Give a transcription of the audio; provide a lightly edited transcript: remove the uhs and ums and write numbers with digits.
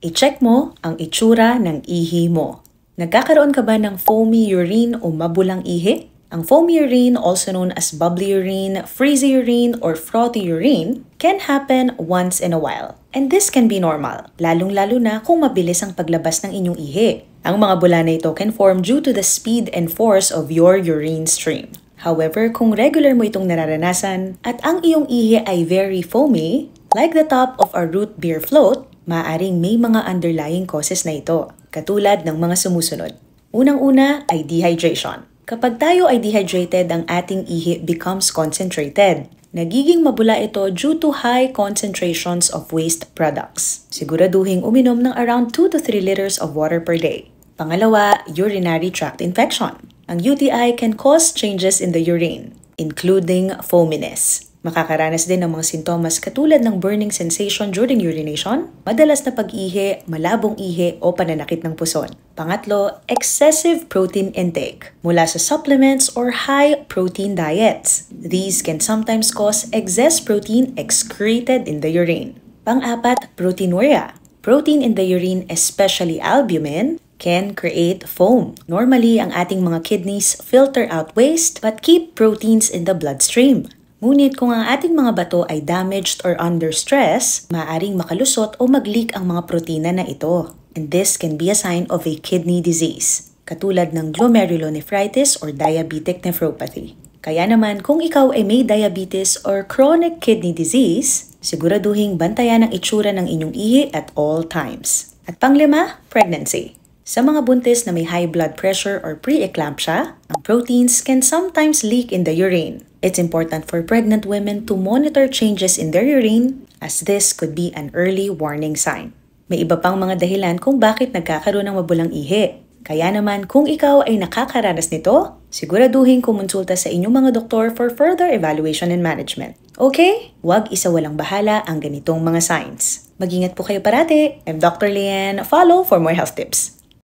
I-check mo ang itsura ng ihi mo. Nagkakaroon ka ba ng foamy urine o mabulang ihi? Ang foamy urine, also known as bubbly urine, frizzy urine, or frothy urine, can happen once in a while. And this can be normal, lalong-lalo na kung mabilis ang paglabas ng inyong ihi. Ang mga bula na ito can form due to the speed and force of your urine stream. However, kung regular mo itong nararanasan at ang iyong ihi ay very foamy, like the top of a root beer float, maaaring may mga underlying causes na ito, katulad ng mga sumusunod. Unang-una ay dehydration. Kapag tayo ay dehydrated, ang ating ihi becomes concentrated. Nagiging mabula ito due to high concentrations of waste products. Siguraduhin uminom ng around 2 to 3 liters of water per day. Pangalawa, urinary tract infection. Ang UTI can cause changes in the urine, including foaminess. Makakaranas din ng mga sintomas katulad ng burning sensation during urination, madalas na pag-ihi, malabong ihi o pananakit ng puson. Pangatlo, excessive protein intake mula sa supplements or high-protein diets. These can sometimes cause excess protein excreted in the urine. Pang-apat, proteinuria. Protein in the urine, especially albumin, can create foam. Normally, ang ating mga kidneys filter out waste but keep proteins in the bloodstream. Ngunit kung ang ating mga bato ay damaged or under stress, maaaring makalusot o mag-leak ang mga protina na ito. And this can be a sign of a kidney disease, katulad ng glomerulonephritis or diabetic nephropathy. Kaya naman kung ikaw ay may diabetes or chronic kidney disease, siguraduhin bantayan ang itsura ng inyong ihi at all times. At panglima, pregnancy. Sa mga buntis na may high blood pressure or pre-eclampsia, ang proteins can sometimes leak in the urine. It's important for pregnant women to monitor changes in their urine as this could be an early warning sign. May iba pang mga dahilan kung bakit nagkakaroon ng mabulang ihi. Kaya naman kung ikaw ay nakakaranas nito, siguraduhin kumonsulta sa inyong mga doktor for further evaluation and management. Okay? Huwag isawalang bahala ang ganitong mga signs. Mag-ingat po kayo parati. I'm Dr. Lian. Follow for more health tips.